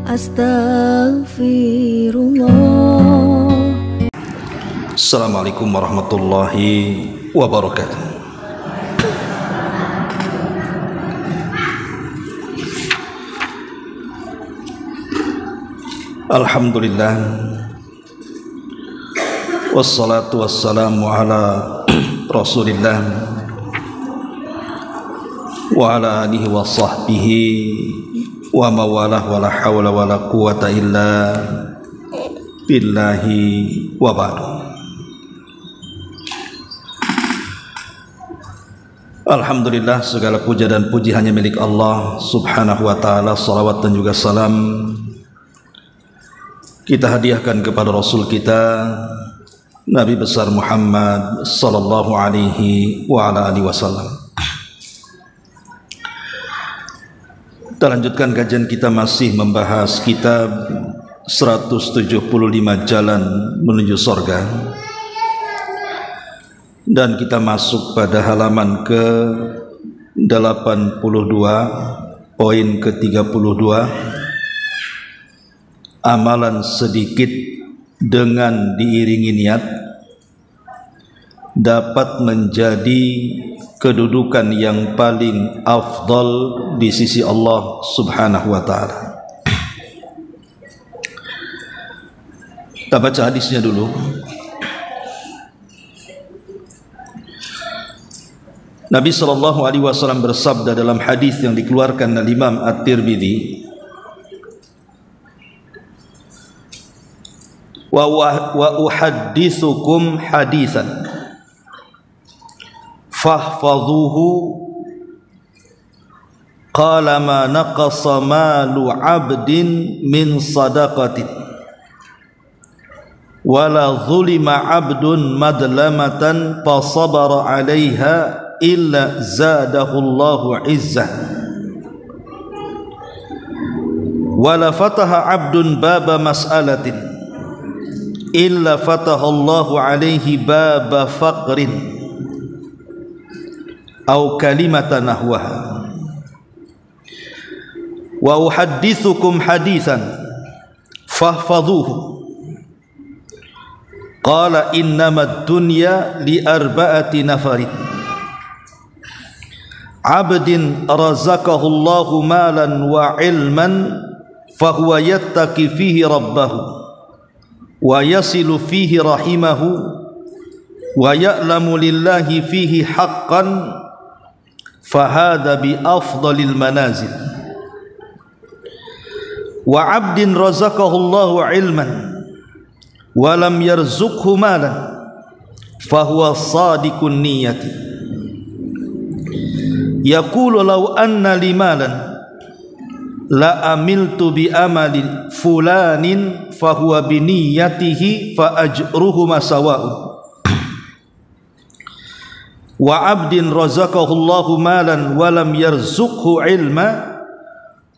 Astaghfirullah. Assalamualaikum warahmatullahi wabarakatuh. Alhamdulillah, wassalatu wassalamu ala Rasulillah wa ala alihi wa sahbihi wa mawalah, wa la hawla wa la quwata illa billahi wa ba'du. Alhamdulillah, segala puja dan puji hanya milik Allah subhanahu wa ta'ala. Salawat dan juga salam kita hadiahkan kepada Rasul kita Nabi besar Muhammad sallallahu alaihi wa ala alihi wasallam. Kita lanjutkan kajian kita, masih membahas kitab 175 Jalan Menuju Surga, dan kita masuk pada halaman ke 82, poin ke 32. Amalan sedikit dengan diiringi niat dapat menjadi kedudukan yang paling afdal di sisi Allah subhanahu wa ta'ala. Kita baca hadisnya dulu. Nabi SAW bersabda dalam hadis yang dikeluarkan oleh Imam At-Tirmidzi, wa uhaddithukum hadithan fahfadhuhu qala ma naqasa malu abdin min sadaqatin wala zulima abdun madlamatan fasabara alaiha illa zadahullahu izzah wala fataha abdun baba mas'alatin illa fatahallahu alaihi baba faqrin aw kalimatan nahwaha. Wa uhaddithukum hadithan fahfadhuhu qala innamad dunya li arba'ati nafarin abdin razaqahu Allahu malan wa ilman fahuwa yattaqi fihi rabbahu wa yasilu fihi rahimahu wa ya'lamu lillahi fihi haqqan fahadha bi afdalil manazil. Wa 'abdin razaqahu Allahu 'ilman wa lam yarzuqhu malan fahuwa sadiqun niyyati yaqulu law anna li malan la amiltu bi amali fulanin fahuwa bi niyyatihi fa ajruhuma sawa'un. Wa 'abdin razaqahu Allahu malan wa lam yarzuqhu ilma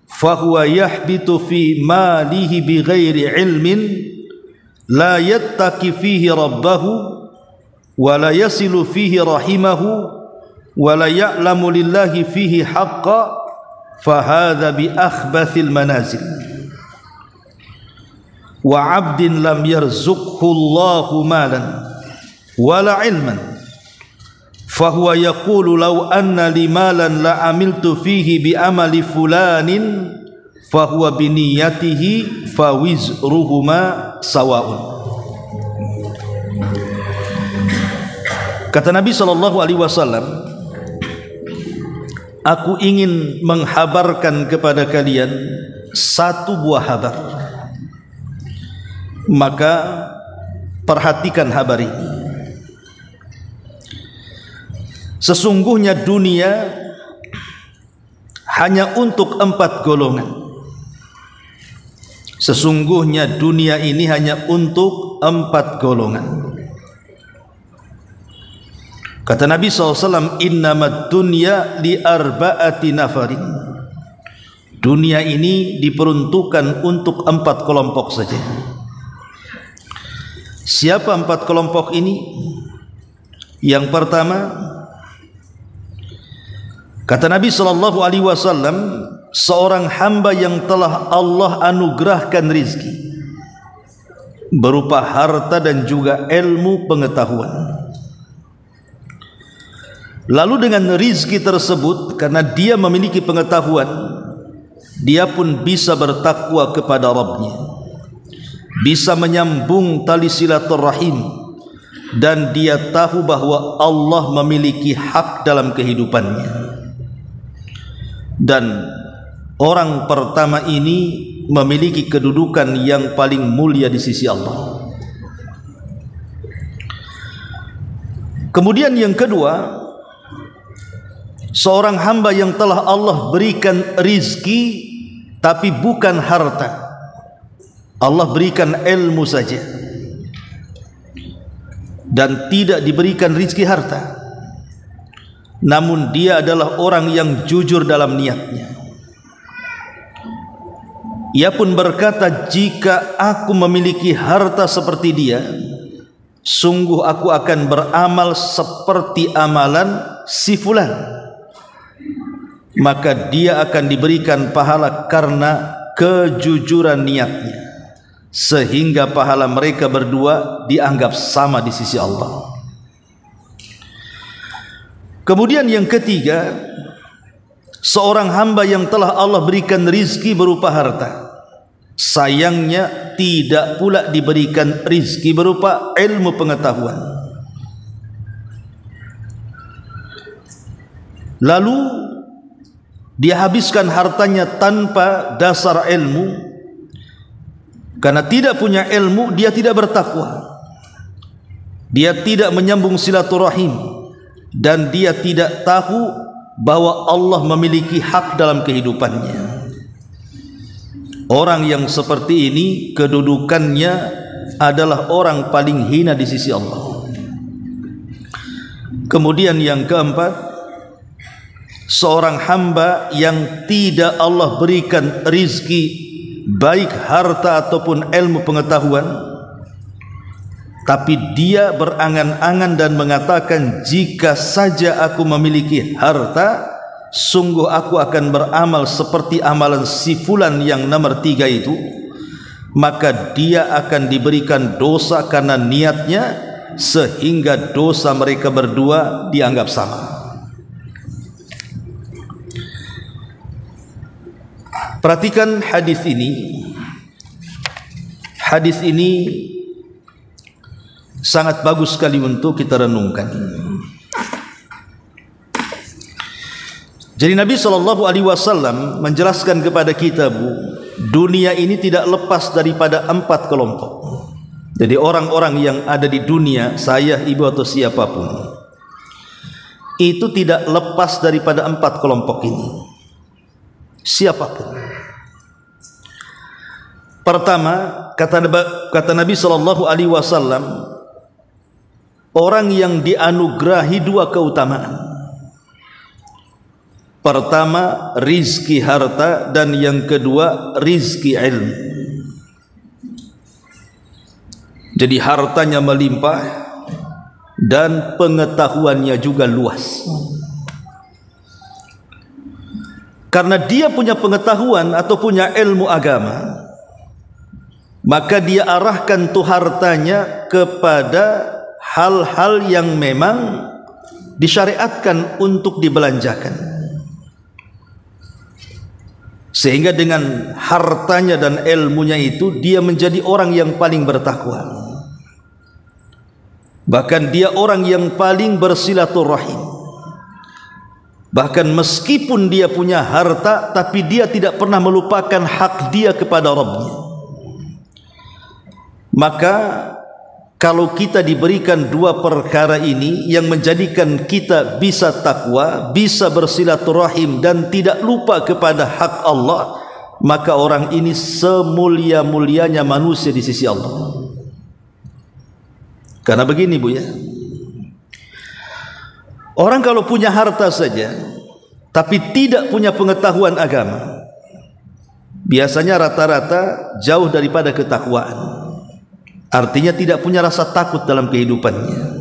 fahuwa yahbitu fi malihi bighairi ilmin la yattaqi fihi rabbahu wa la yasilu fihi rahimahu wa la ya'lamu lillahi fihi haqqan fahadha bi akhbathil manazil. Wa 'abdin lam yarzuqhu Allahu malan wala ilman fahuwa yaqulu law anna li malan la amiltu fihi bi amali fulanin fahuwa bi niyyatihi fawizruhuma sawa'un. Kata Nabi SAW, aku ingin menghabarkan kepada kalian satu buah habar, maka perhatikan habar ini. Sesungguhnya dunia hanya untuk 4 golongan. Sesungguhnya dunia ini hanya untuk 4 golongan. Kata Nabi SAW, innamad dunya li arba'ati nafarin. Dunia ini diperuntukkan untuk 4 kelompok saja. Siapa 4 kelompok ini? Yang pertama, kata Nabi SAW, seorang hamba yang telah Allah anugerahkan rizki berupa harta dan juga ilmu pengetahuan. Lalu dengan rizki tersebut, karena dia memiliki pengetahuan, dia pun bisa bertakwa kepada Rabbnya, bisa menyambung tali silaturahim, dan dia tahu bahwa Allah memiliki hak dalam kehidupannya. Dan orang pertama ini memiliki kedudukan yang paling mulia di sisi Allah. Kemudian yang kedua, seorang hamba yang telah Allah berikan rizki tapi bukan harta. Allah berikan ilmu saja dan tidak diberikan rizki harta, namun dia adalah orang yang jujur dalam niatnya. Ia pun berkata, jika aku memiliki harta seperti dia, sungguh aku akan beramal seperti amalan si fulan, maka dia akan diberikan pahala karena kejujuran niatnya, sehingga pahala mereka berdua dianggap sama di sisi Allah. Kemudian yang ketiga, seorang hamba yang telah Allah berikan rizki berupa harta, sayangnya tidak pula diberikan rizki berupa ilmu pengetahuan. Lalu dia habiskan hartanya tanpa dasar ilmu. Karena tidak punya ilmu, dia tidak bertakwa, dia tidak menyambung silaturahim, dan dia tidak tahu bahwa Allah memiliki hak dalam kehidupannya. Orang yang seperti ini kedudukannya adalah orang paling hina di sisi Allah. Kemudian yang keempat, seorang hamba yang tidak Allah berikan rizki baik harta ataupun ilmu pengetahuan, tapi dia berangan-angan dan mengatakan, jika saja aku memiliki harta, sungguh aku akan beramal seperti amalan si fulan yang nomor 3 itu, maka dia akan diberikan dosa karena niatnya, sehingga dosa mereka berdua dianggap sama. Perhatikan hadis ini. Hadis ini sangat bagus sekali untuk kita renungkan. Jadi Nabi SAW menjelaskan kepada kita, dunia ini tidak lepas daripada 4 kelompok. Jadi orang-orang yang ada di dunia, saya, ibu atau siapapun, itu tidak lepas daripada 4 kelompok ini. Siapapun. Pertama, kata Nabi SAW, orang yang dianugerahi 2 keutamaan. Pertama, rizki harta, dan yang kedua, rizki ilmu. Jadi hartanya melimpah dan pengetahuannya juga luas. Karena dia punya pengetahuan atau punya ilmu agama, maka dia arahkan tuh hartanya kepada hal-hal yang memang disyariatkan untuk dibelanjakan. Sehingga dengan hartanya dan ilmunya itu, dia menjadi orang yang paling bertakwa. Bahkan dia orang yang paling bersilaturahim. Bahkan meskipun dia punya harta, tapi dia tidak pernah melupakan hak dia kepada Rabbnya. Maka kalau kita diberikan 2 perkara ini yang menjadikan kita bisa takwa, bisa bersilaturahim, dan tidak lupa kepada hak Allah, maka orang ini semulia-mulianya manusia di sisi Allah. Karena begini, Bu, ya, orang kalau punya harta saja tapi tidak punya pengetahuan agama, biasanya rata-rata jauh daripada ketakwaan. Artinya tidak punya rasa takut dalam kehidupannya.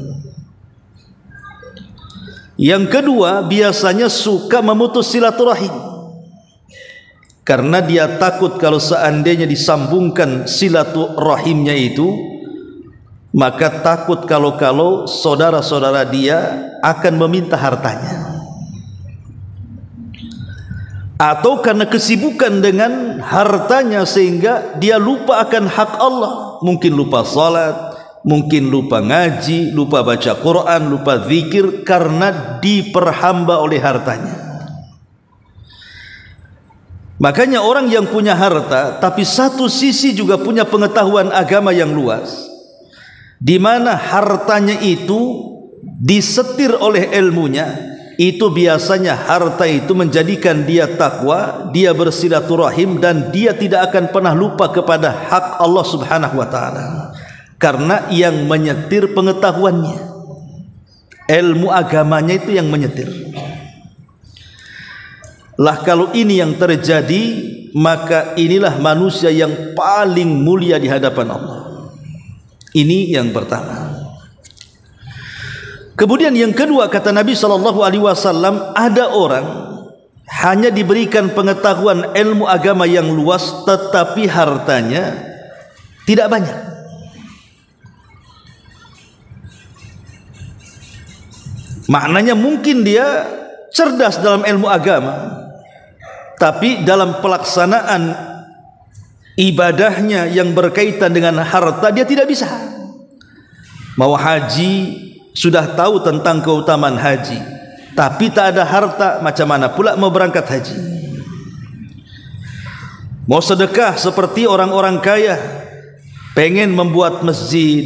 Yang kedua, biasanya suka memutus silaturahim. karena dia takut kalau seandainya disambungkan silaturahimnya itu, maka takut kalau saudara-saudara dia akan meminta hartanya, atau karena kesibukan dengan hartanya sehingga dia lupa akan hak Allah, mungkin lupa salat, mungkin lupa ngaji, lupa baca Quran, lupa zikir karena diperhamba oleh hartanya. Makanya orang yang punya harta tapi satu sisi juga punya pengetahuan agama yang luas, di mana hartanya itu disetir oleh ilmunya, itu biasanya harta itu menjadikan dia takwa, dia bersilaturahim, dan dia tidak akan pernah lupa kepada hak Allah Subhanahu wa taala, karena yang menyetir pengetahuannya, ilmu agamanya itu yang menyetir. Lah kalau ini yang terjadi, maka inilah manusia yang paling mulia di hadapan Allah. Ini yang pertama. Kemudian yang kedua, kata Nabi SAW, ada orang hanya diberikan pengetahuan ilmu agama yang luas, tetapi hartanya tidak banyak. Maknanya mungkin dia cerdas dalam ilmu agama, tapi dalam pelaksanaan ibadahnya yang berkaitan dengan harta dia tidak bisa. Mau haji, sudah tahu tentang keutamaan haji, tapi tak ada harta, macam mana pula mau berangkat haji? Mau sedekah seperti orang-orang kaya, pengen membuat masjid,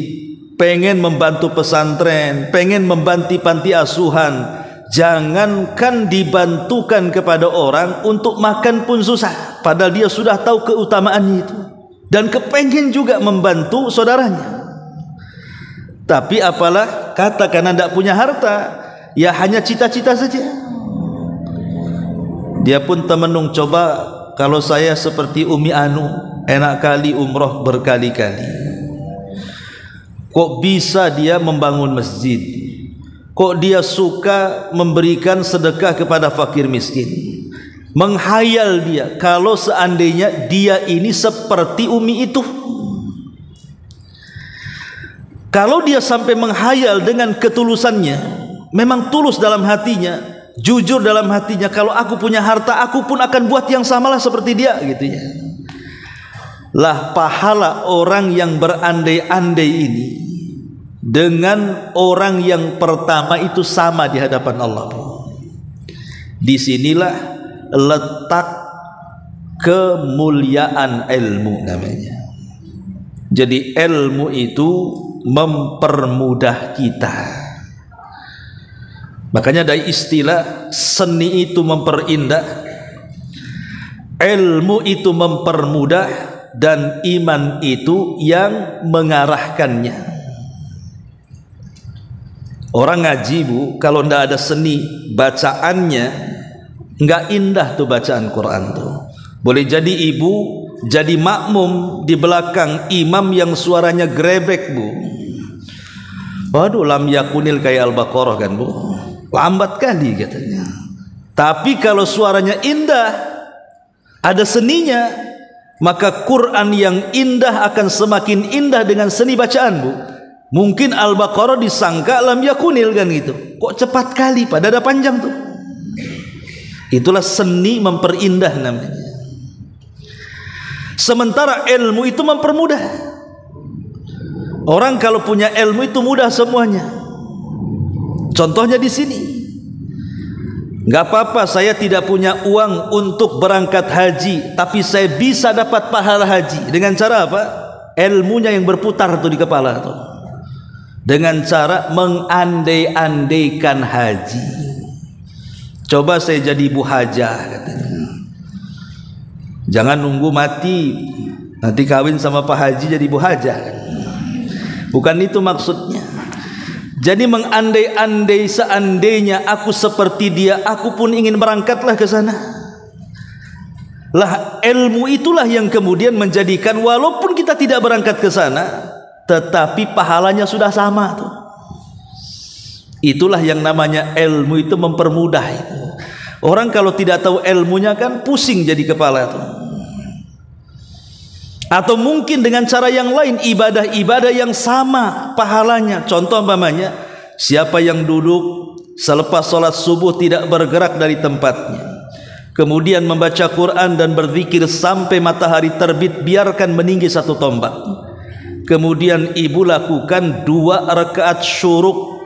pengen membantu pesantren, pengen membantu panti asuhan, jangankan dibantukan kepada orang, untuk makan pun susah, padahal dia sudah tahu keutamaannya itu, dan kepengen juga membantu saudaranya. Tapi apalah kata, karena tidak punya harta, ya hanya cita-cita saja. Dia pun temenung, coba kalau saya seperti Umi Anu, enak kali umroh berkali-kali. Kok bisa dia membangun masjid? Kok dia suka memberikan sedekah kepada fakir miskin? Menghayal dia kalau seandainya dia ini seperti Umi itu. Kalau dia sampai menghayal dengan ketulusannya, memang tulus dalam hatinya, jujur dalam hatinya, kalau aku punya harta, aku pun akan buat yang samalah seperti dia, gitu ya. Lah pahala orang yang berandai-andai ini dengan orang yang pertama itu sama di hadapan Allah. Disinilah letak kemuliaan ilmu namanya. Jadi ilmu itu mempermudah kita. Makanya ada istilah seni itu memperindah, ilmu itu mempermudah, dan iman itu yang mengarahkannya. Orang ngaji, Bu, kalau tidak ada seni bacaannya, nggak indah tuh bacaan Quran tuh. Boleh jadi ibu jadi makmum di belakang imam yang suaranya grebek, Bu. Waduh, lam yakunil kayak Al-Baqarah kan, Bu, lambat kali katanya. Tapi kalau suaranya indah, ada seninya, maka Quran yang indah akan semakin indah dengan seni bacaan, Bu. Mungkin Al-Baqarah disangka lam yakunil kan gitu, kok cepat kali, padahal ada panjang tuh. Itulah seni memperindah namanya. Sementara ilmu itu mempermudah. Orang kalau punya ilmu itu mudah semuanya. Contohnya di sini, nggak apa-apa saya tidak punya uang untuk berangkat haji, tapi saya bisa dapat pahala haji dengan cara apa? Ilmunya yang berputar tuh di kepala tuh, dengan cara mengandai-andaikan haji. Coba saya jadi ibu hajah katanya. Jangan nunggu mati nanti kawin sama Pak Haji jadi ibu hajah. Bukan itu maksudnya. Jadi mengandai-andai, seandainya aku seperti dia, aku pun ingin berangkatlah ke sana. Lah ilmu itulah yang kemudian menjadikan walaupun kita tidak berangkat ke sana, tetapi pahalanya sudah sama tuh. Itulah yang namanya ilmu itu mempermudah itu. Orang kalau tidak tahu ilmunya kan pusing jadi kepala tuh. Atau mungkin dengan cara yang lain, ibadah-ibadah yang sama pahalanya. Contoh umpamanya, siapa yang duduk selepas sholat subuh tidak bergerak dari tempatnya, kemudian membaca Quran dan berzikir sampai matahari terbit, biarkan meninggi 1 tombak. Kemudian ibu lakukan 2 rakaat syuruk,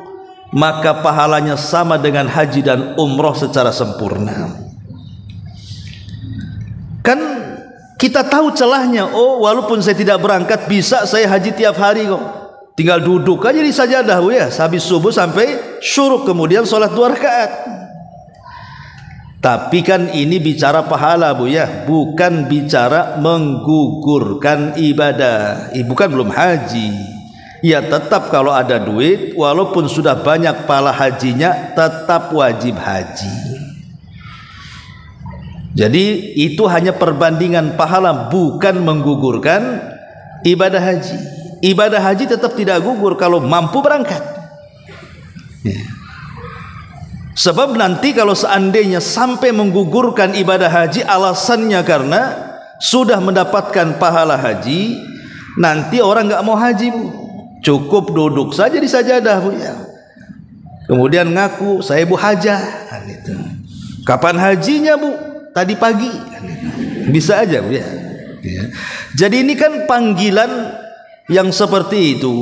maka pahalanya sama dengan haji dan umroh secara sempurna. Kan kita tahu celahnya. Oh, walaupun saya tidak berangkat, bisa saya haji tiap hari kok. Tinggal duduk aja di sajadah Bu ya, habis subuh sampai syuruk, kemudian sholat 2 rakaat. Tapi kan ini bicara pahala Bu ya, bukan bicara menggugurkan ibadah. Bukan belum haji. Ya tetap kalau ada duit, walaupun sudah banyak pahala hajinya, tetap wajib haji. Jadi itu hanya perbandingan pahala, bukan menggugurkan ibadah haji. Ibadah haji tetap tidak gugur kalau mampu berangkat. Ya. Sebab nanti kalau seandainya sampai menggugurkan ibadah haji, alasannya karena sudah mendapatkan pahala haji, nanti orang nggak mau haji Bu. Cukup duduk saja di sajadah Bu ya. Kemudian ngaku saya Bu hajah. Kapan hajinya Bu? Tadi pagi. Bisa aja Bu ya. Jadi ini kan panggilan yang seperti itu.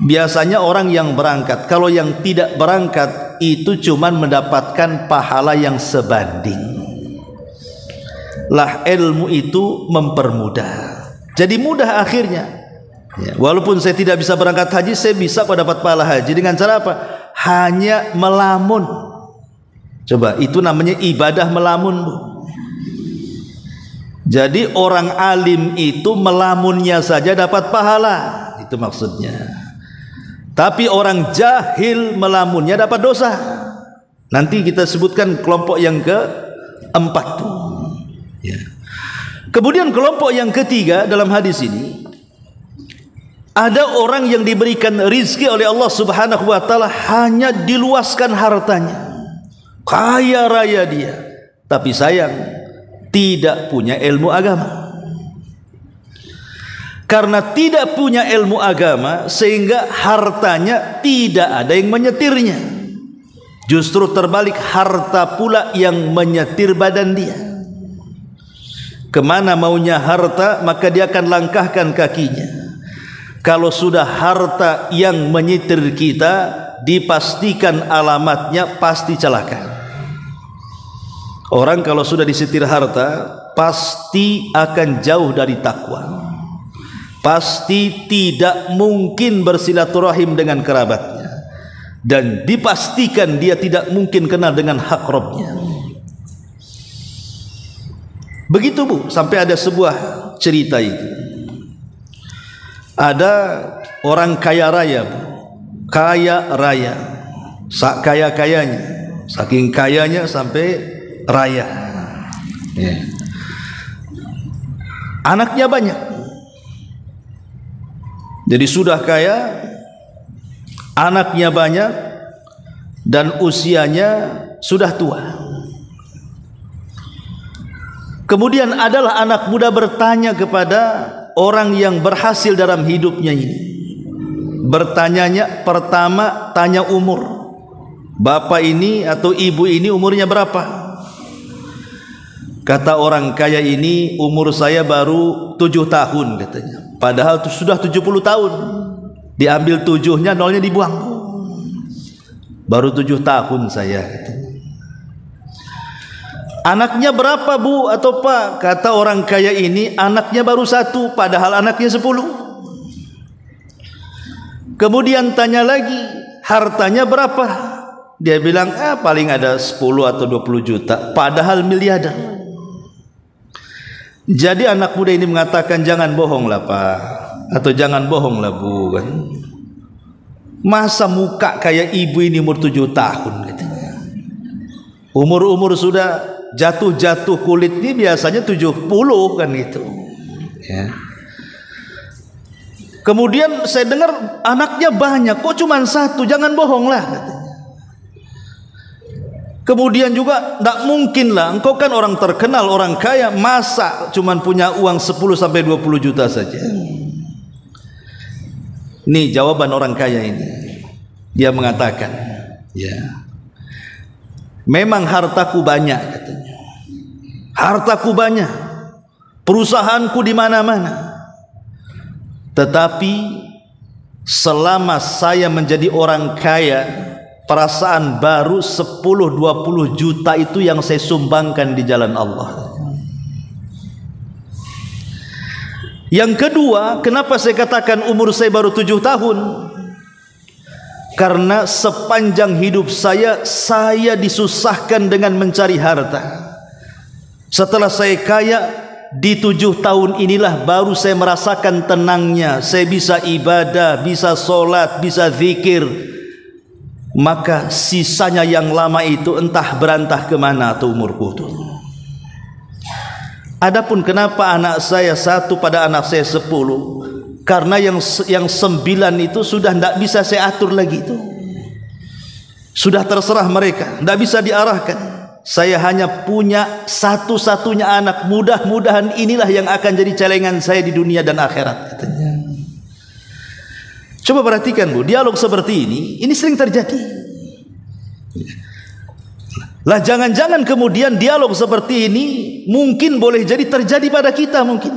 Biasanya orang yang berangkat. Kalau yang tidak berangkat itu cuman mendapatkan pahala yang sebanding. Lah ilmu itu mempermudah. Jadi mudah akhirnya. Ya, walaupun saya tidak bisa berangkat haji, saya bisa kok dapat pahala haji. Dengan cara apa? Hanya melamun. Coba, itu namanya ibadah melamun Bu. Jadi orang alim itu melamunnya saja dapat pahala. Itu maksudnya. Tapi orang jahil melamunnya dapat dosa. Nanti kita sebutkan kelompok yang keempat tuh. Ya. Kemudian kelompok yang ketiga dalam hadis ini, ada orang yang diberikan rizki oleh Allah Subhanahu wa ta'ala, hanya diluaskan hartanya, kaya raya dia, tapi sayang tidak punya ilmu agama. Karena tidak punya ilmu agama, sehingga hartanya tidak ada yang menyetirnya. Justru terbalik, harta pula yang menyetir badan dia. Kemana maunya harta, maka dia akan langkahkan kakinya. Kalau sudah harta yang menyetir kita, dipastikan alamatnya pasti celaka. Orang kalau sudah disetir harta, pasti akan jauh dari takwa. Pasti tidak mungkin bersilaturahim dengan kerabatnya, dan dipastikan dia tidak mungkin kenal dengan hak Rabbnya. Begitu Bu, sampai ada sebuah cerita itu. Ada orang kaya raya Bu, kaya raya, kaya-kayanya, saking kayanya sampai raya. Ya. Anaknya banyak. Jadi sudah kaya, anaknya banyak, dan usianya sudah tua. Kemudian adalah anak muda bertanya kepada orang yang berhasil dalam hidupnya ini. Bertanyanya pertama, tanya umur. Bapak ini atau ibu ini umurnya berapa? Kata orang kaya ini, umur saya baru 7 tahun katanya. Padahal sudah 70 tahun. Diambil 7-nya, 0-nya dibuang. Baru 7 tahun saya katanya. Anaknya berapa Bu atau Pak? Kata orang kaya ini, anaknya baru 1, padahal anaknya 10. Kemudian tanya lagi, hartanya berapa? Dia bilang, paling ada 10 atau 20 juta, padahal miliarder. Jadi anak muda ini mengatakan, jangan bohonglah Pak, atau jangan bohonglah Bu kan. Masa muka kayak ibu ini umur 7 tahun katanya. Umur-umur sudah jatuh-jatuh kulit ini biasanya 70 kan gitu. Ya. Kemudian saya dengar anaknya banyak, kok cuma 1, jangan bohonglah katanya. Kemudian juga tidak mungkinlah, engkau kan orang terkenal, orang kaya, masa cuman punya uang 10 sampai 20 juta saja. Ini jawaban orang kaya ini. Dia mengatakan, ya, memang hartaku banyak katanya. Hartaku banyak, perusahaanku di mana-mana. Tetapi selama saya menjadi orang kaya, perasaan baru 10-20 juta itu yang saya sumbangkan di jalan Allah. Yang kedua, kenapa saya katakan umur saya baru 7 tahun? Karena sepanjang hidup saya disusahkan dengan mencari harta. Setelah saya kaya, di 7 tahun inilah baru saya merasakan tenangnya. Saya bisa ibadah, bisa sholat, bisa zikir. Maka sisanya yang lama itu entah berantah kemana atau umurku itu. Adapun kenapa anak saya 1 pada anak saya 10, karena yang 9 itu sudah tidak bisa saya atur lagi itu. Sudah terserah mereka, tidak bisa diarahkan. Saya hanya punya satu-satunya anak, mudah-mudahan inilah yang akan jadi celengan saya di dunia dan akhirat katanya. Coba perhatikan Bu, dialog seperti ini sering terjadi. Lah jangan-jangan kemudian dialog seperti ini mungkin boleh jadi terjadi pada kita mungkin.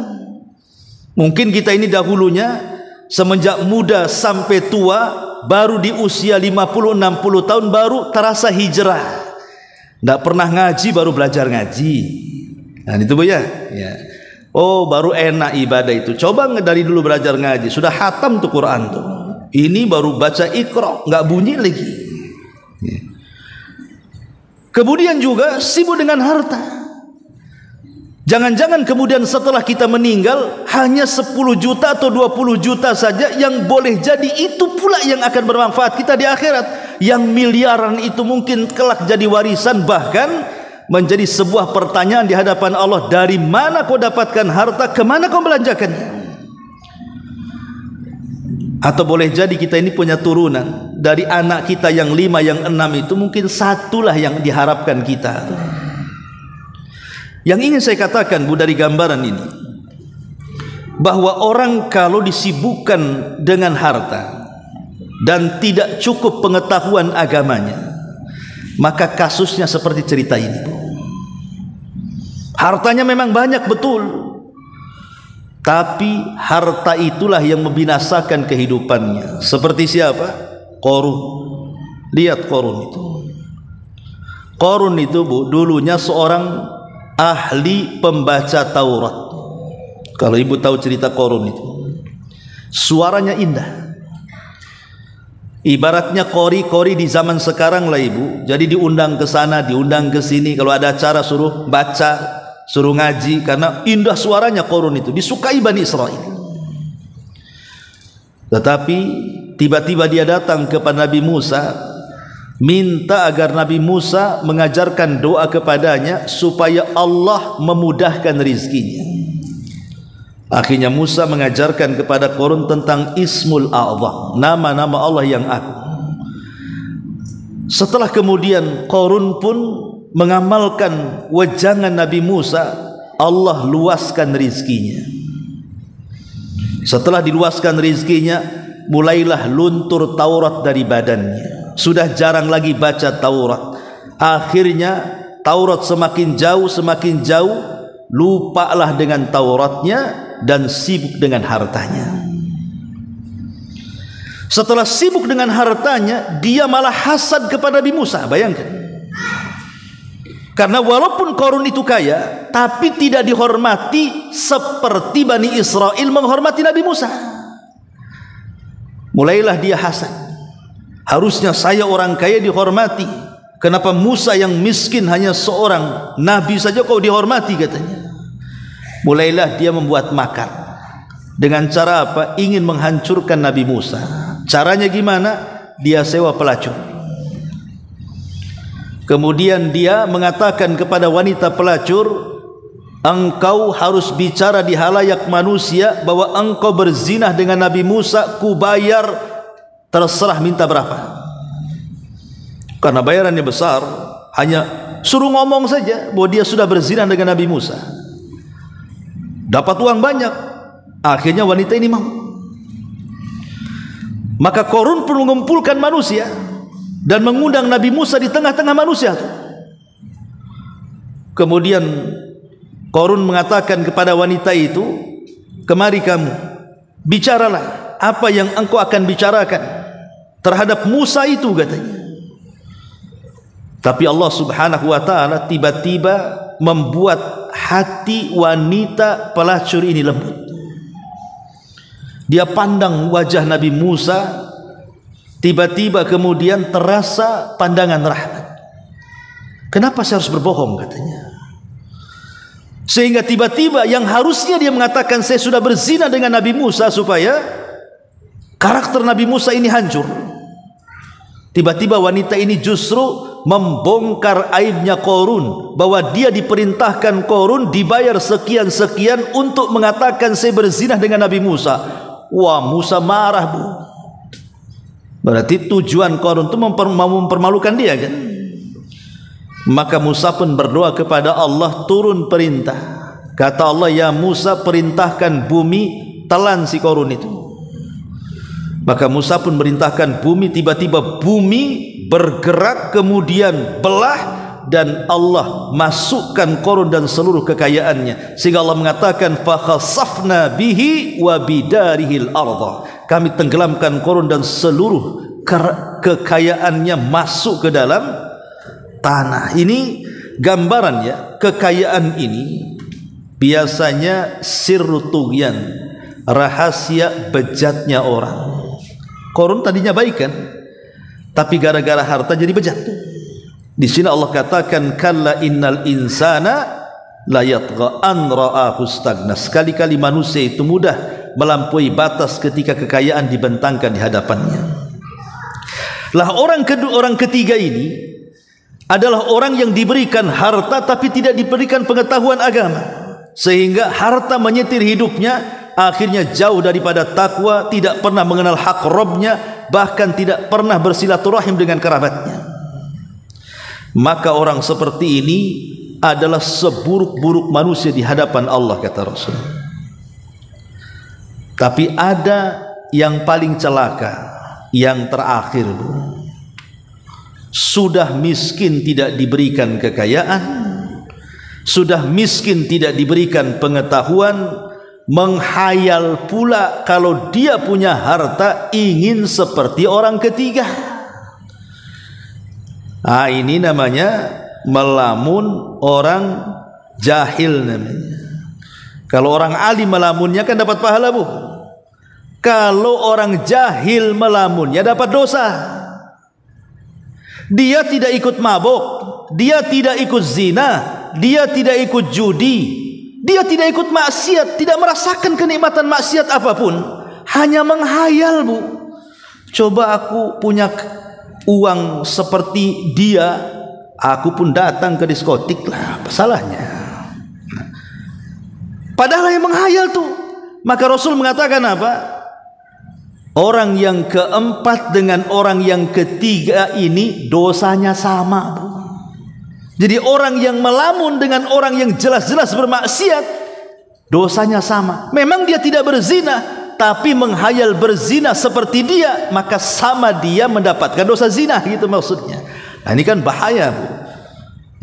Mungkin kita ini dahulunya semenjak muda sampai tua, baru di usia 50-60 tahun baru terasa hijrah. Tidak pernah ngaji baru belajar ngaji. Nah itu Bu ya. Oh baru enak ibadah itu. Coba dari dulu belajar ngaji, sudah khatam tuh Quran tuh. Ini baru baca Iqra, nggak bunyi lagi. Kemudian juga sibuk dengan harta. Jangan-jangan kemudian setelah kita meninggal hanya 10 juta atau 20 juta saja yang boleh jadi itu pula yang akan bermanfaat kita di akhirat. Yang miliaran itu mungkin kelak jadi warisan, bahkan menjadi sebuah pertanyaan di hadapan Allah, dari mana kau dapatkan harta, kemana kau belanjakannya? Atau boleh jadi kita ini punya turunan, dari anak kita yang 5, yang 6 itu mungkin 1 lah yang diharapkan kita. Yang ingin saya katakan Bu dari gambaran ini, bahwa orang kalau disibukkan dengan harta dan tidak cukup pengetahuan agamanya, maka kasusnya seperti cerita ini Bu. Hartanya memang banyak betul, tapi harta itulah yang membinasakan kehidupannya. Seperti siapa? Qarun. Lihat Qarun itu. Qarun itu Bu, dulunya seorang ahli pembaca Taurat. Kalau ibu tahu cerita Qarun itu, suaranya indah. Ibaratnya kori-kori di zaman sekarang lah ibu. Jadi diundang ke sana, diundang ke sini. Kalau ada acara suruh baca, suruh ngaji, karena indah suaranya Qarun itu, disukai Bani Israel. Tetapi tiba-tiba dia datang kepada Nabi Musa, minta agar Nabi Musa mengajarkan doa kepadanya supaya Allah memudahkan rizkinya. Akhirnya Musa mengajarkan kepada Qarun tentang Ismul A'zam, nama-nama Allah yang agung. Setelah kemudian Qarun pun mengamalkan wejangan Nabi Musa, Allah luaskan rizkinya. Setelah diluaskan rizkinya, mulailah luntur Taurat dari badannya. Sudah jarang lagi baca Taurat. Akhirnya Taurat semakin jauh, lupalah dengan Tauratnya dan sibuk dengan hartanya. Setelah sibuk dengan hartanya, dia malah hasad kepada Nabi Musa. Bayangkan, karena walaupun Qarun itu kaya, tapi tidak dihormati seperti Bani Israel menghormati Nabi Musa. Mulailah dia hasad. Harusnya saya orang kaya dihormati, kenapa Musa yang miskin hanya seorang nabi saja kau dihormati katanya. Mulailah dia membuat makar. Dengan cara apa? Ingin menghancurkan Nabi Musa. Caranya gimana? Dia sewa pelacur. Kemudian dia mengatakan kepada wanita pelacur, engkau harus bicara di halayak manusia bahwa engkau berzinah dengan Nabi Musa, ku bayar, terserah minta berapa. Karena bayarannya besar, hanya suruh ngomong saja bahwa dia sudah berzina dengan Nabi Musa, dapat uang banyak. Akhirnya wanita ini mau. Maka Qarun perlu mengumpulkan manusia dan mengundang Nabi Musa di tengah-tengah manusia. Kemudian Qarun mengatakan kepada wanita itu, kemari kamu, bicaralah apa yang engkau akan bicarakan terhadap Musa itu, katanya. Tapi Allah Subhanahu wa ta'ala tiba-tiba membuat hati wanita pelacur ini lembut. Dia pandang wajah Nabi Musa, tiba-tiba kemudian terasa pandangan rahmat. Kenapa saya harus berbohong, katanya. Sehingga tiba-tiba yang harusnya dia mengatakan saya sudah berzina dengan Nabi Musa supaya karakter Nabi Musa ini hancur, tiba-tiba wanita ini justru membongkar aibnya Qarun, bahwa dia diperintahkan Qarun dibayar sekian-sekian untuk mengatakan saya berzina dengan Nabi Musa. Wah, Musa marah, Bu. Berarti tujuan Qarun itu mempermalukan dia, kan? Maka Musa pun berdoa kepada Allah, turun perintah. Kata Allah, ya Musa, perintahkan bumi telan si Qarun itu. Maka Musa pun merintahkan bumi, tiba-tiba bumi bergerak kemudian belah, dan Allah masukkan Qarun dan seluruh kekayaannya, sehingga Allah mengatakan fa khasafna bihi wa bidarihil arda, kami tenggelamkan Qarun dan seluruh kekayaannya masuk ke dalam tanah. Ini gambaran, ya, kekayaan ini biasanya sirru tughyan, rahasia bejatnya orang. Qarun tadinya baik, kan, tapi gara-gara harta jadi bejat. Di sini Allah katakan kalla innal insana la yatgha an ra'ahu stagna. Sekali-kali manusia itu mudah melampaui batas ketika kekayaan dibentangkan di hadapannya. Lah orang ketiga ini adalah orang yang diberikan harta tapi tidak diberikan pengetahuan agama, sehingga harta menyetir hidupnya, akhirnya jauh daripada takwa, tidak pernah mengenal hak Rabbnya, bahkan tidak pernah bersilaturahim dengan kerabatnya. Maka orang seperti ini adalah seburuk-buruk manusia di hadapan Allah, kata Rasul. Tapi ada yang paling celaka, yang terakhir, Bu. Sudah miskin tidak diberikan kekayaan, sudah miskin tidak diberikan pengetahuan, menghayal pula kalau dia punya harta ingin seperti orang ketiga. Ini namanya melamun orang jahil namanya. Kalau orang alim melamunnya kan dapat pahala, Bu. Kalau orang jahil melamunnya dapat dosa. Dia tidak ikut mabuk, dia tidak ikut zina, dia tidak ikut judi, dia tidak ikut maksiat, tidak merasakan kenikmatan maksiat apapun, hanya menghayal, Bu. Coba aku punya uang seperti dia, aku pun datang ke diskotik lah, apa salahnya? Padahal yang menghayal tuh. Maka Rasul mengatakan apa? Orang yang keempat dengan orang yang ketiga ini dosanya sama, Bu. Jadi orang yang melamun dengan orang yang jelas-jelas bermaksiat, dosanya sama. Memang dia tidak berzina, tapi menghayal berzina seperti dia, maka sama dia mendapatkan dosa zina, gitu maksudnya. Nah, ini kan bahaya, Bu.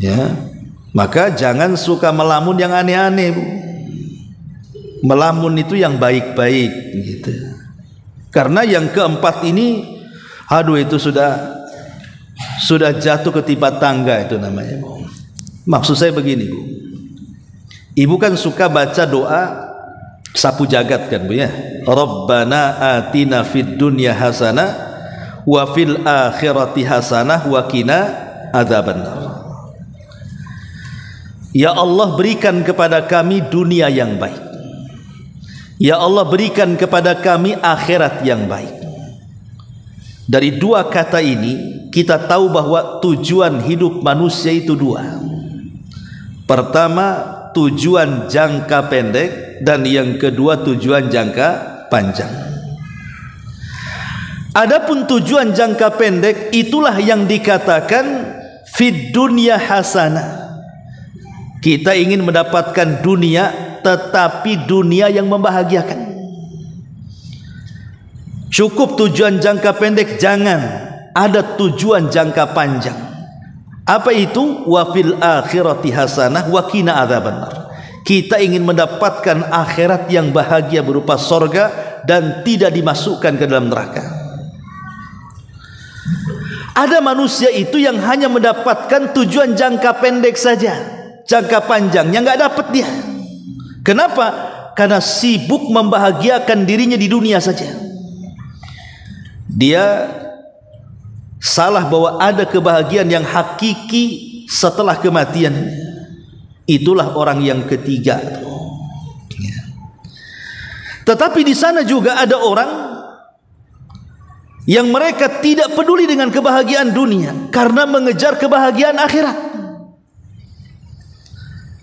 Ya, maka jangan suka melamun yang aneh-aneh, Bu. Melamun itu yang baik-baik, gitu. Karena yang keempat ini, aduh, itu sudah jatuh ke timpa tangga itu namanya, Bu. Maksud saya begini, Bu. Ibu kan suka baca doa sapu jagat, kan, Bu, ya? Rabbana atina fid dunya hasanah wa fil akhirati hasanah wa qina adzabannar. Ya Allah, berikan kepada kami dunia yang baik. Ya Allah, berikan kepada kami akhirat yang baik. Dari dua kata ini kita tahu bahwa tujuan hidup manusia itu dua. Pertama, tujuan jangka pendek, dan yang kedua tujuan jangka panjang. Adapun tujuan jangka pendek itulah yang dikatakan fid dunya hasanah. Kita ingin mendapatkan dunia, tetapi dunia yang membahagiakan. Cukup tujuan jangka pendek, jangan. Ada tujuan jangka panjang. Apa itu? Wa fil akhirati hasanah wa qina adzabannar. Kita ingin mendapatkan akhirat yang bahagia berupa sorga dan tidak dimasukkan ke dalam neraka. Ada manusia itu yang hanya mendapatkan tujuan jangka pendek saja, jangka panjangnya nggak dapat dia. Kenapa? Karena sibuk membahagiakan dirinya di dunia saja. Dia salah bahwa ada kebahagiaan yang hakiki setelah kematian. Itulah orang yang ketiga. Tetapi di sana juga ada orang yang mereka tidak peduli dengan kebahagiaan dunia karena mengejar kebahagiaan akhirat.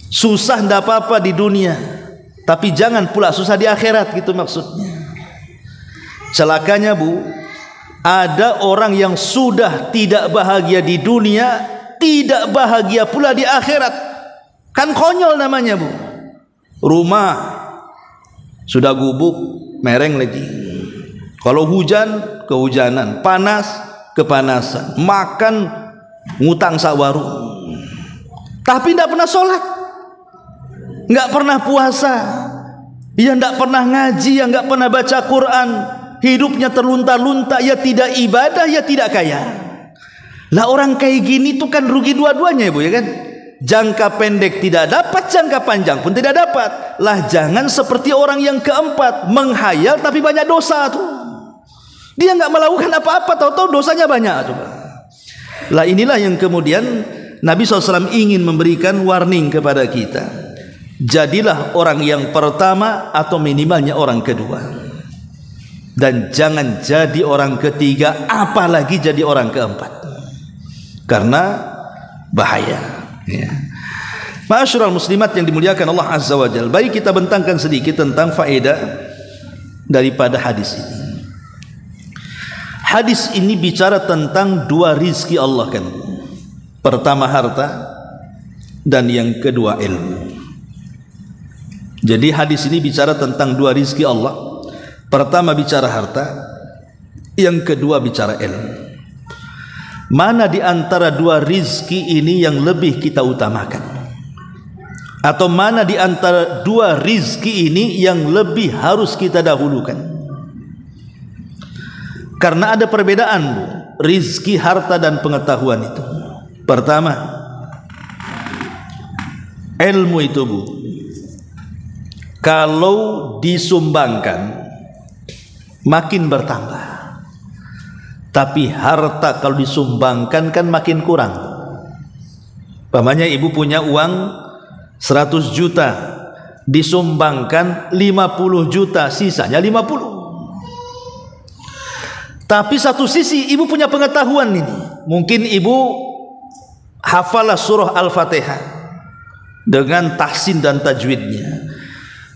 Susah ndak apa-apa di dunia, tapi jangan pula susah di akhirat, gitu maksudnya. Celakanya Bu, ada orang yang sudah tidak bahagia di dunia, tidak bahagia pula di akhirat. Kan konyol namanya Bu. Rumah sudah gubuk, mereng lagi. Kalau hujan, kehujanan. Panas, kepanasan. Makan, ngutang sak warung. Tapi tidak pernah sholat, nggak pernah puasa, ya nggak pernah ngaji, ya nggak pernah baca Quran. Hidupnya terlunta-lunta, ya tidak ibadah, ya tidak kaya. Lah orang kayak gini tuh kan rugi dua-duanya Bu, ya kan? Jangka pendek tidak dapat, jangka panjang pun tidak dapat. Lah jangan seperti orang yang keempat, menghayal tapi banyak dosa tuh. Dia nggak melakukan apa-apa, tahu-tahu dosanya banyak tuh. Lah inilah yang kemudian Nabi SAW ingin memberikan warning kepada kita. Jadilah orang yang pertama atau minimalnya orang kedua, dan jangan jadi orang ketiga, apalagi jadi orang keempat, karena bahaya. Ya. Ma'asyiral muslimat yang dimuliakan Allah Azza wa Jalla, baik kita bentangkan sedikit tentang faedah daripada hadis ini. Hadis ini bicara tentang dua rizki Allah kan. Pertama harta, dan yang kedua ilmu. Jadi hadis ini bicara tentang dua rizki Allah. Pertama bicara harta, yang kedua bicara ilmu. Mana di antara dua rizki ini yang lebih kita utamakan? Atau mana di antara dua rizki ini yang lebih harus kita dahulukan? Karena ada perbedaan Bu, rizki harta dan pengetahuan itu. Pertama, ilmu itu Bu, kalau disumbangkan makin bertambah. Tapi harta kalau disumbangkan kan makin kurang. Pamannya ibu punya uang 100 juta, disumbangkan 50 juta, sisanya 50. Tapi satu sisi ibu punya pengetahuan ini. Mungkin ibu hafalah surah Al-Fatihah dengan tahsin dan tajwidnya.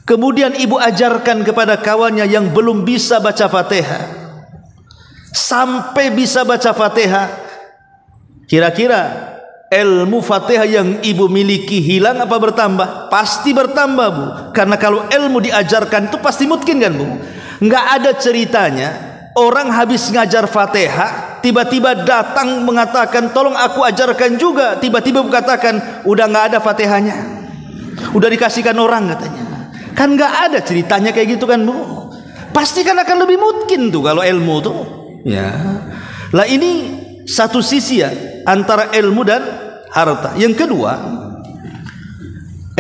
Kemudian ibu ajarkan kepada kawannya yang belum bisa baca Fatihah, sampai bisa baca Fatihah. Kira-kira ilmu Fatihah yang ibu miliki hilang apa bertambah? Pasti bertambah Bu. Karena kalau ilmu diajarkan itu pasti mungkin kan Bu. Nggak ada ceritanya orang habis ngajar Fatihah tiba-tiba datang mengatakan tolong aku ajarkan juga. Tiba-tiba katakan udah nggak ada Fatihahnya, udah dikasihkan orang katanya. Kan nggak ada ceritanya kayak gitu kan Bu. Pasti kan akan lebih mungkin tuh kalau ilmu tuh. Ya, lah ini satu sisi ya antara ilmu dan harta. Yang kedua,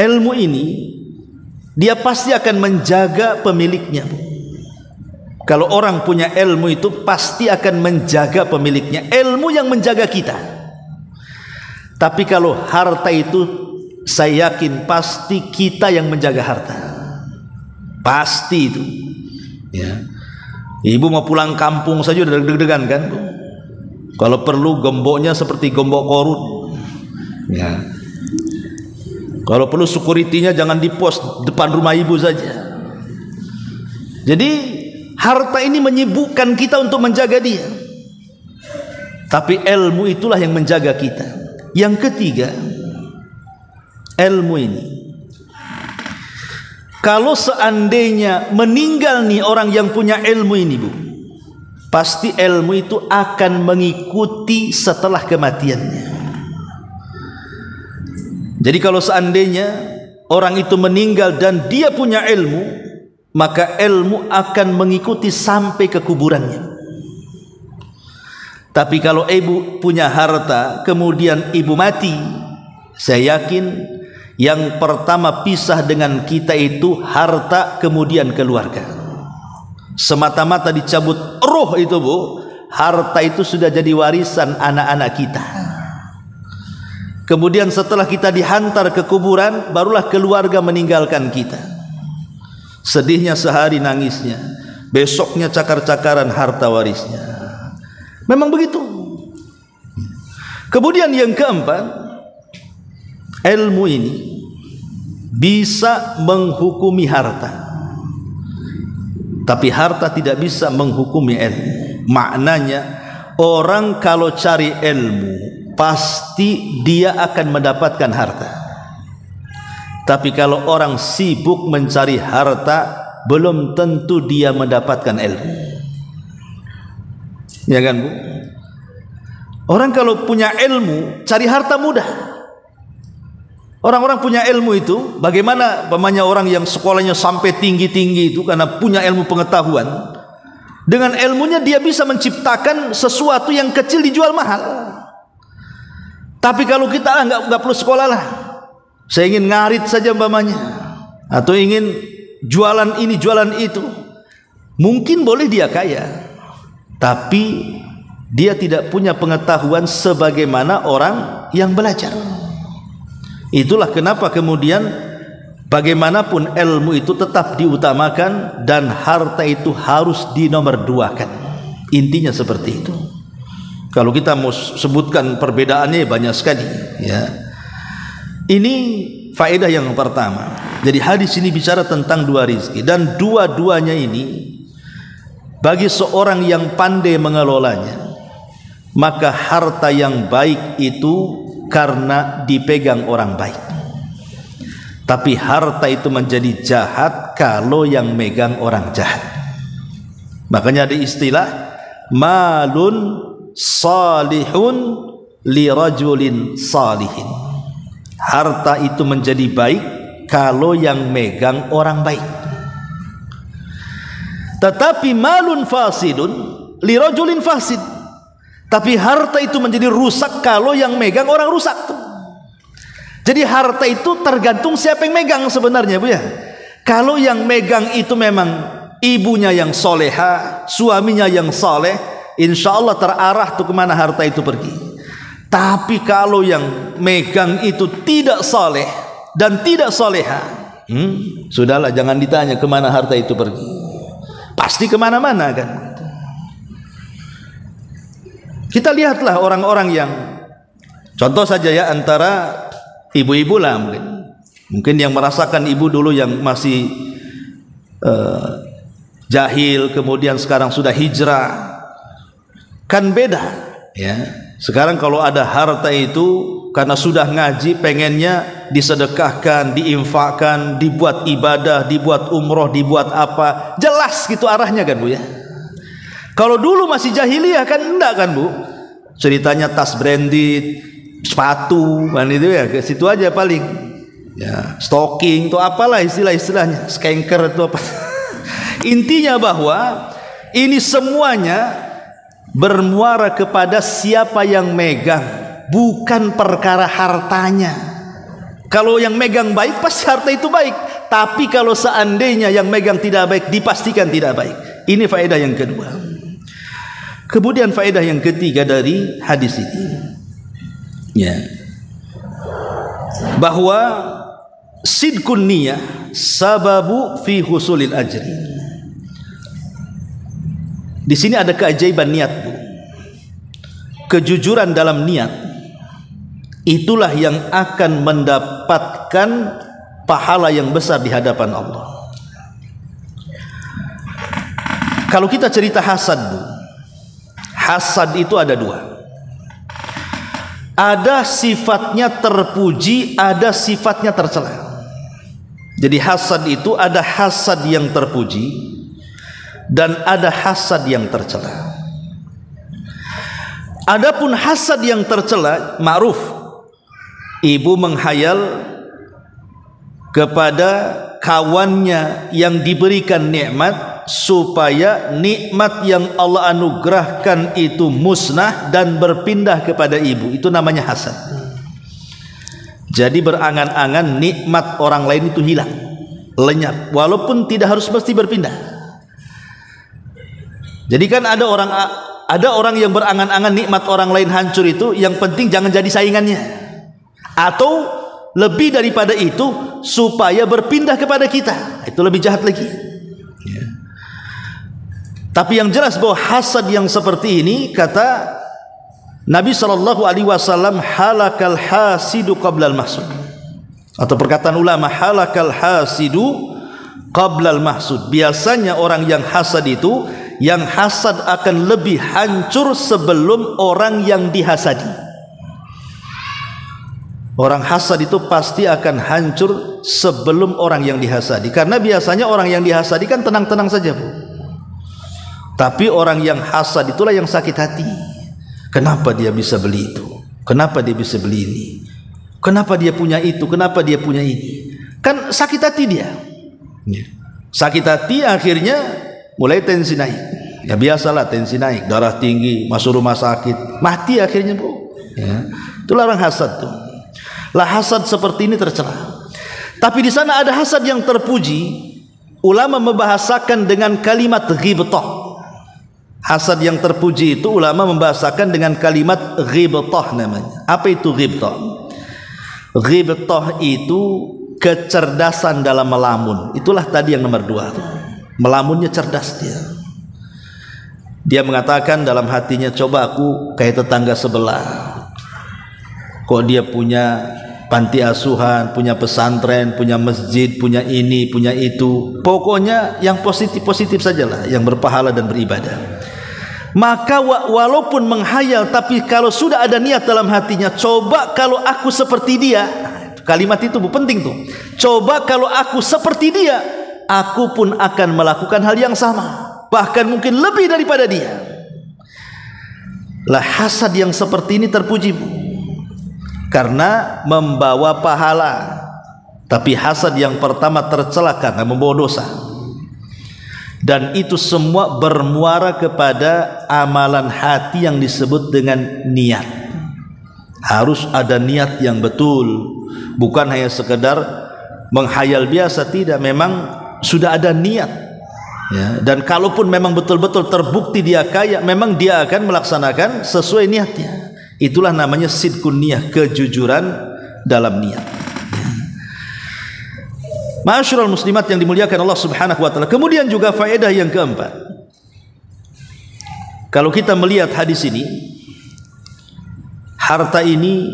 ilmu ini dia pasti akan menjaga pemiliknya. Kalau orang punya ilmu itu pasti akan menjaga pemiliknya. Ilmu yang menjaga kita. Tapi kalau harta itu saya yakin pasti kita yang menjaga harta. Pasti itu. Ya. Ibu mau pulang kampung saja udah deg-degan kan? Kalau perlu gemboknya seperti gembok korun. Ya. Kalau perlu security-nya jangan di pos depan rumah ibu saja. Jadi harta ini menyibukkan kita untuk menjaga dia. Tapi ilmu itulah yang menjaga kita. Yang ketiga, ilmu ini. Kalau seandainya meninggal nih orang yang punya ilmu ini, Bu, pasti ilmu itu akan mengikuti setelah kematiannya. Jadi kalau seandainya orang itu meninggal dan dia punya ilmu, maka ilmu akan mengikuti sampai ke kuburannya. Tapi kalau ibu punya harta kemudian ibu mati, saya yakin yang pertama pisah dengan kita itu harta, kemudian keluarga. Semata-mata dicabut roh itu, Bu, harta itu sudah jadi warisan anak-anak kita. Kemudian setelah kita dihantar ke kuburan, barulah keluarga meninggalkan kita. Sedihnya sehari, nangisnya besoknya cakar-cakaran harta warisnya. Memang begitu. Kemudian yang keempat, ilmu ini bisa menghukumi harta, tapi harta tidak bisa menghukumi ilmu. Maknanya orang kalau cari ilmu pasti dia akan mendapatkan harta. Tapi kalau orang sibuk mencari harta, belum tentu dia mendapatkan ilmu. Ya kan, Bu? Orang kalau punya ilmu, cari harta mudah. Orang-orang punya ilmu itu, bagaimana umpamanya orang yang sekolahnya sampai tinggi-tinggi itu karena punya ilmu pengetahuan. Dengan ilmunya dia bisa menciptakan sesuatu yang kecil dijual mahal. Tapi kalau kita nggak perlu sekolah lah, saya ingin ngarit saja umpamanya, atau ingin jualan ini jualan itu, mungkin boleh dia kaya, tapi dia tidak punya pengetahuan sebagaimana orang yang belajar. Itulah kenapa kemudian bagaimanapun ilmu itu tetap diutamakan dan harta itu harus dinomorduakan. Intinya seperti itu. Kalau kita mau sebutkan perbedaannya banyak sekali, ya. Ini faedah yang pertama. Jadi hadis ini bicara tentang dua rizki, dan dua-duanya ini bagi seorang yang pandai mengelolanya, maka harta yang baik itu karena dipegang orang baik. Tapi harta itu menjadi jahat kalau yang megang orang jahat. Makanya ada istilah malun salihun li rajulin salihin. Harta itu menjadi baik kalau yang megang orang baik. Tetapi malun fasidun li rajulin fasid. Tapi harta itu menjadi rusak kalau yang megang orang rusak. Jadi harta itu tergantung siapa yang megang sebenarnya, Bu, ya. Kalau yang megang itu memang ibunya yang soleha, suaminya yang soleh, insya Allah terarah tuh kemana harta itu pergi. Tapi kalau yang megang itu tidak soleh dan tidak soleha, sudahlah, jangan ditanya kemana harta itu pergi, pasti kemana-mana kan. Kita lihatlah orang-orang yang, contoh saja ya, antara ibu-ibu lah, mungkin yang merasakan ibu dulu yang masih jahil, kemudian sekarang sudah hijrah, kan beda ya. Sekarang kalau ada harta itu karena sudah ngaji, pengennya disedekahkan, diinfakkan, dibuat ibadah, dibuat umroh, dibuat apa, jelas gitu arahnya kan, Bu, ya. Kalau dulu masih jahiliyah kan enggak kan, Bu, ceritanya tas branded, sepatu kan, itu ya ke situ aja paling ya, stocking itu apalah istilah-istilahnya, skanker itu apa. Intinya bahwa ini semuanya bermuara kepada siapa yang megang, bukan perkara hartanya. Kalau yang megang baik, pasti harta itu baik. Tapi kalau seandainya yang megang tidak baik, dipastikan tidak baik. Ini faedah yang kedua. Kemudian faedah yang ketiga dari hadis ini, ya, bahwa sidqun niyah sababu fi husulil ajri. Di sini ada keajaiban niat, Bu. Kejujuran dalam niat itulah yang akan mendapatkan pahala yang besar di hadapan Allah. Kalau kita cerita hasad, Bu, hasad itu ada dua. Ada sifatnya terpuji, ada sifatnya tercela. Jadi hasad itu ada hasad yang terpuji dan ada hasad yang tercela. Adapun hasad yang tercela, ma'ruf, ibu menghayal kepada kawannya yang diberikan nikmat supaya nikmat yang Allah anugerahkan itu musnah dan berpindah kepada ibu. Itu namanya hasad. Jadi berangan-angan nikmat orang lain itu hilang, lenyap, walaupun tidak harus mesti berpindah. Jadi kan ada orang yang berangan-angan nikmat orang lain hancur, itu yang penting jangan jadi saingannya, atau lebih daripada itu supaya berpindah kepada kita. Itu lebih jahat lagi ya. Tapi yang jelas bahwa hasad yang seperti ini, kata Nabi SAW, halakal hasidu qablal mahsud, atau perkataan ulama, halakal hasidu qablal mahsud. Biasanya orang yang hasad itu, yang hasad akan lebih hancur sebelum orang yang dihasadi. Orang hasad itu pasti akan hancur sebelum orang yang dihasadi, karena biasanya orang yang dihasadi kan tenang-tenang saja, Bu. Tapi orang yang hasad itulah yang sakit hati. Kenapa dia bisa beli itu? Kenapa dia bisa beli ini? Kenapa dia punya itu? Kenapa dia punya ini? Kan sakit hati dia. Sakit hati, akhirnya mulai tensi naik. Ya biasalah, tensi naik, darah tinggi, masuk rumah sakit, mati akhirnya, Bu. Ya. Itulah orang hasad tuh. Lah hasad seperti ini tercela. Tapi di sana ada hasad yang terpuji. Ulama membahasakan dengan kalimat ghibtah. Hasad yang terpuji itu ulama membahasakan dengan kalimat ghibtah namanya. Apa itu ghibtah? Ghibtah itu kecerdasan dalam melamun. Itulah tadi yang nomor 2. Melamunnya cerdas dia. Dia mengatakan dalam hatinya, coba aku kayak tetangga sebelah. Kok dia punya panti asuhan, punya pesantren, punya masjid, punya ini, punya itu. Pokoknya yang positif-positif sajalah, yang berpahala dan beribadah. Maka walaupun menghayal, tapi kalau sudah ada niat dalam hatinya, coba kalau aku seperti dia. Kalimat itu penting tuh. Coba kalau aku seperti dia, aku pun akan melakukan hal yang sama, bahkan mungkin lebih daripada dia. Lah hasad yang seperti ini terpuji, Bu, karena membawa pahala. Tapi hasad yang pertama tercela karena membawa dosa. Dan itu semua bermuara kepada amalan hati yang disebut dengan niat. Harus ada niat yang betul, bukan hanya sekedar menghayal biasa. Tidak, memang sudah ada niat ya. Dan kalaupun memang betul-betul terbukti dia kaya, memang dia akan melaksanakan sesuai niatnya. Itulah namanya sidqun niyah, kejujuran dalam niat. Ma'asyiral muslimat yang dimuliakan Allah Subhanahu wa taala. Kemudian juga faedah yang keempat. Kalau kita melihat hadis ini, harta ini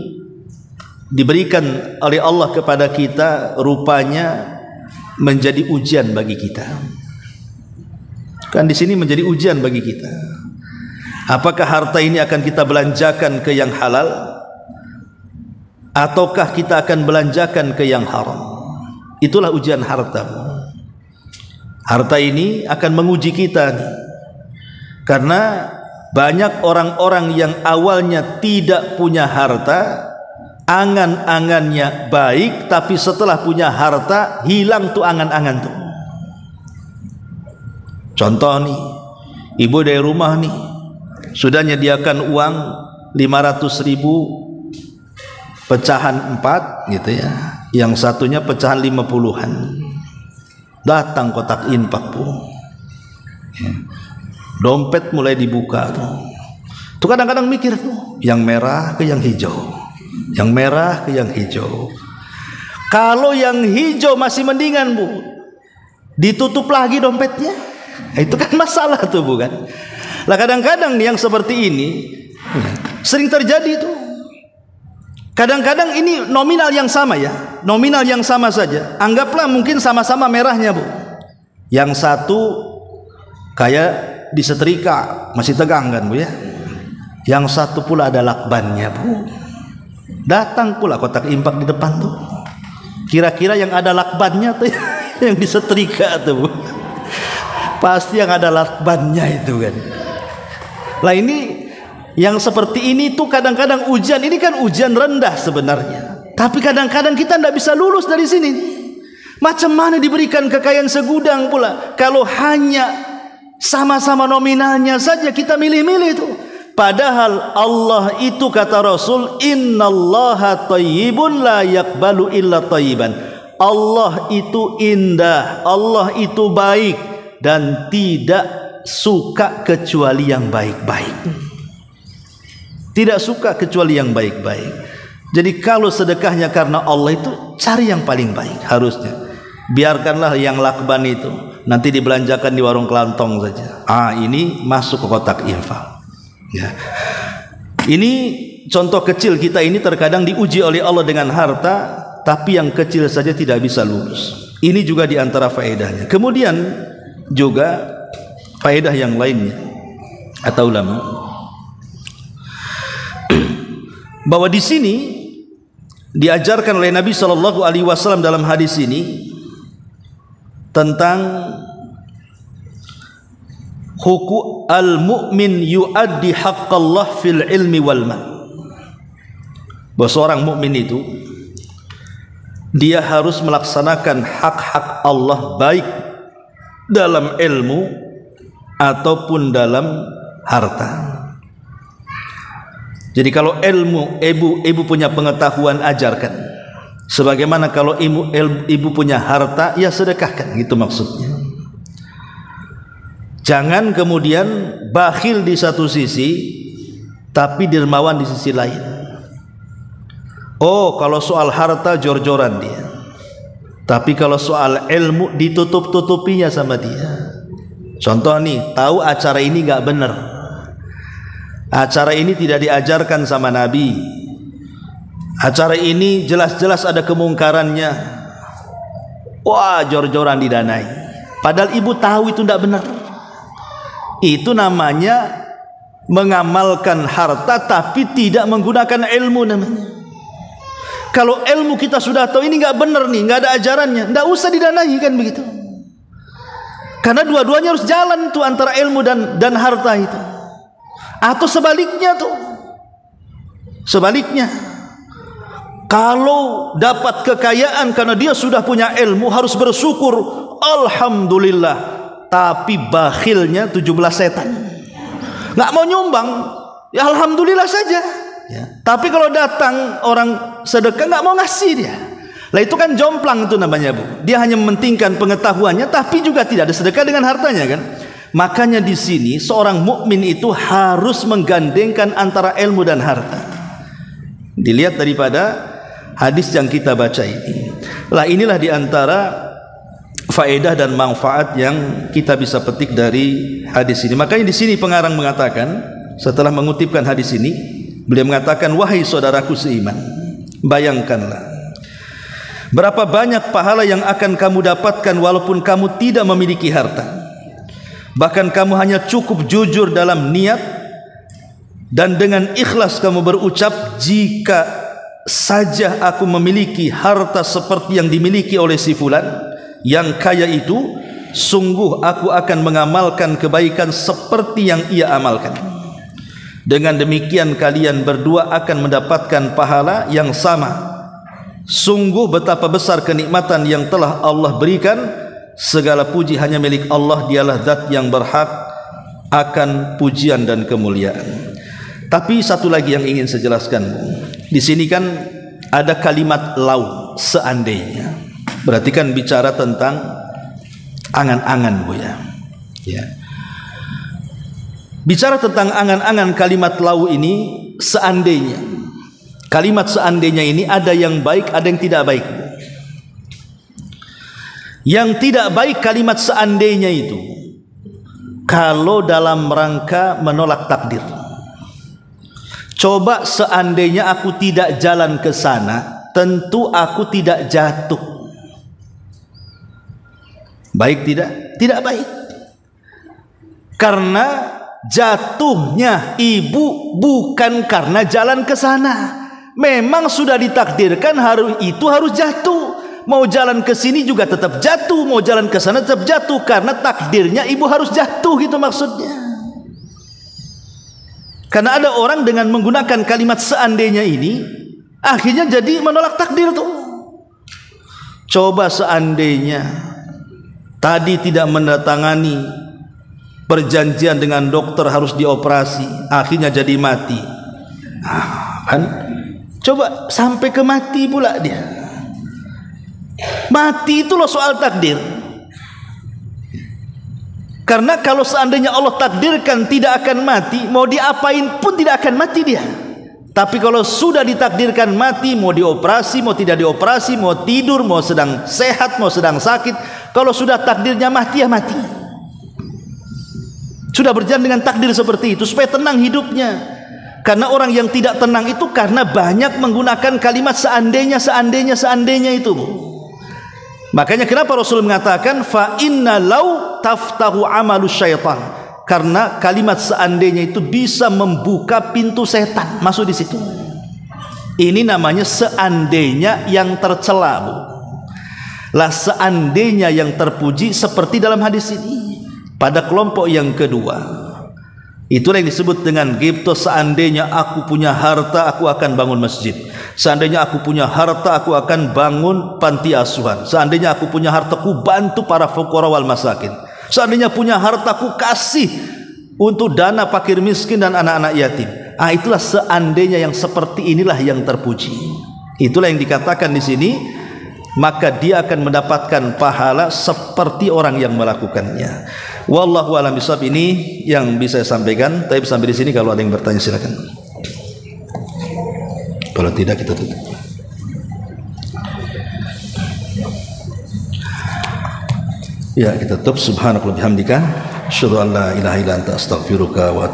diberikan oleh Allah kepada kita, rupanya menjadi ujian bagi kita. Kan di sini menjadi ujian bagi kita. Apakah harta ini akan kita belanjakan ke yang halal, ataukah kita akan belanjakan ke yang haram? Itulah ujian harta. Harta ini akan menguji kita nih. Karena banyak orang-orang yang awalnya tidak punya harta, angan-angannya baik, tapi setelah punya harta hilang tuh angan-angan tuh. Contoh nih, ibu dari rumah nih sudah menyediakan uang 500.000 pecahan 4 gitu ya. Yang satunya pecahan 50-an. Datang kotak infak, Bu. Dompet mulai dibuka tuh. Tuh kadang-kadang mikir tuh, yang merah ke yang hijau, yang merah ke yang hijau. Kalau yang hijau masih mendingan, Bu, ditutup lagi dompetnya. Itu kan masalah tuh, bukan? Lah kadang-kadang yang seperti ini sering terjadi tuh. Kadang-kadang ini nominal yang sama ya, nominal yang sama saja. Anggaplah mungkin sama-sama merahnya, Bu. Yang satu kayak disetrika, masih tegang kan, Bu ya. Yang satu pula ada lakbannya, Bu. Datang pula kotak infak di depan tuh. Kira-kira yang ada lakbannya tuh yang disetrika tuh. Pasti yang ada lakbannya itu kan. Lah ini yang seperti ini tuh kadang-kadang ujian, ini kan ujian rendah sebenarnya. Tapi kadang-kadang kita tidak bisa lulus dari sini. Macam mana diberikan kekayaan segudang pula kalau hanya sama-sama nominalnya saja kita milih-milih itu. Padahal Allah itu kata Rasul, innallaha thayyibun la yaqbalu illa thayyiban. Allah itu indah, Allah itu baik dan tidak suka kecuali yang baik-baik. Tidak suka kecuali yang baik-baik. Jadi kalau sedekahnya karena Allah itu cari yang paling baik harusnya. Biarkanlah yang lakban itu nanti dibelanjakan di warung kelantong saja. Ini masuk ke kotak infak. Ya. Ini contoh kecil kita ini terkadang diuji oleh Allah dengan harta, tapi yang kecil saja tidak bisa lulus. Ini juga diantara faedahnya. Kemudian juga faedah yang lainnya kata ulama bahwa di sini diajarkan oleh Nabi Shallallahu Alaihi Wasallam dalam hadis ini tentang hukum al-mu'min yu'addi haqqallah fil ilmi wal mal. Bahwa seorang mukmin itu dia harus melaksanakan hak-hak Allah baik dalam ilmu ataupun dalam harta. Jadi kalau ilmu, ibu punya pengetahuan, ajarkan. Sebagaimana kalau ibu punya harta, ya sedekahkan, gitu maksudnya. Jangan kemudian bakhil di satu sisi tapi dermawan di sisi lain. Oh, kalau soal harta jor-joran dia, tapi kalau soal ilmu ditutup-tutupinya sama dia. Contoh nih, tahu acara ini gak benar, acara ini tidak diajarkan sama Nabi, acara ini jelas-jelas ada kemungkarannya. Wah, jor-joran didanai, padahal ibu tahu itu tidak benar. Itu namanya mengamalkan harta tapi tidak menggunakan ilmu namanya. Kalau ilmu kita sudah tahu ini nggak benar nih, nggak ada ajarannya, nggak usah didanai kan begitu. Karena dua-duanya harus jalan tuh antara ilmu dan harta itu. Atau sebaliknya tuh, sebaliknya. Kalau dapat kekayaan karena dia sudah punya ilmu harus bersyukur, alhamdulillah. Tapi bakhilnya 17 setan, nggak mau nyumbang, ya alhamdulillah saja ya. Tapi kalau datang orang sedekah nggak mau ngasih dia, lah itu kan jomplang itu namanya Bu. Dia hanya mementingkan pengetahuannya tapi juga tidak ada sedekah dengan hartanya kan. Makanya di sini seorang mukmin itu harus menggandengkan antara ilmu dan harta. Dilihat daripada hadis yang kita baca ini, lah inilah diantara faedah dan manfaat yang kita bisa petik dari hadis ini. Makanya di sini pengarang mengatakan, setelah mengutipkan hadis ini, beliau mengatakan, wahai saudaraku seiman, bayangkanlah berapa banyak pahala yang akan kamu dapatkan walaupun kamu tidak memiliki harta. Bahkan kamu hanya cukup jujur dalam niat dan dengan ikhlas kamu berucap, jika saja aku memiliki harta seperti yang dimiliki oleh si fulan yang kaya itu, sungguh aku akan mengamalkan kebaikan seperti yang ia amalkan. Dengan demikian kalian berdua akan mendapatkan pahala yang sama. Sungguh betapa besar kenikmatan yang telah Allah berikan. Segala puji hanya milik Allah, dialah zat yang berhak akan pujian dan kemuliaan. Tapi satu lagi yang ingin saya jelaskan, di sini kan ada kalimat lau, seandainya. Berarti kan bicara tentang angan-angan Bu ya. Bicara tentang angan-angan kalimat lau ini, seandainya. Kalimat seandainya ini ada yang baik, ada yang tidak baik. Yang tidak baik kalimat seandainya itu kalau dalam rangka menolak takdir. Coba seandainya aku tidak jalan ke sana, tentu aku tidak jatuh. Baik tidak? Tidak baik. Karena jatuhnya ibu bukan karena jalan ke sana, Memang sudah ditakdirkan harus jatuh. Mau jalan ke sini juga tetap jatuh, mau jalan ke sana tetap jatuh, karena takdirnya ibu harus jatuh, gitu maksudnya. Karena ada orang dengan menggunakan kalimat seandainya ini, akhirnya jadi menolak takdir tuh. Coba seandainya tadi tidak mendatangani perjanjian dengan dokter harus dioperasi, akhirnya jadi mati. Kan? Coba sampai ke mati pula dia. Mati itu loh soal takdir. Karena kalau seandainya Allah takdirkan tidak akan mati, mau diapain pun tidak akan mati dia. Tapi kalau sudah ditakdirkan mati, mau dioperasi, mau tidak dioperasi, mau tidur, mau sedang sehat, mau sedang sakit, kalau sudah takdirnya mati, ya mati. Sudah berjalan dengan takdir seperti itu supaya tenang hidupnya. Karena orang yang tidak tenang itu karena banyak menggunakan kalimat seandainya itu. Makanya kenapa Rasul mengatakan fa inna law taftahu amalus syaitan, karena kalimat seandainya itu bisa membuka pintu setan masuk di situ. Ini namanya seandainya yang tercela, Bu. Lah seandainya yang terpuji seperti dalam hadis ini pada kelompok yang kedua. Itulah yang disebut dengan ghibto. Seandainya aku punya harta, aku akan bangun masjid. Seandainya aku punya harta, aku akan bangun panti asuhan. Seandainya aku punya harta, aku bantu para fuqara wal masakin. Seandainya punya harta, aku kasih untuk dana fakir miskin dan anak-anak yatim. Itulah seandainya yang seperti inilah yang terpuji. Itulah yang dikatakan di sini, maka dia akan mendapatkan pahala seperti orang yang melakukannya. Wallahu a'lam bishawab. Ini yang bisa saya sampaikan. Tapi sampai di sini, kalau ada yang bertanya silakan. Kalau tidak kita tutup. Ya, kita tutup. Subhanakallahumma bihamdika asyhadu an la ilaha illa anta astaghfiruka wa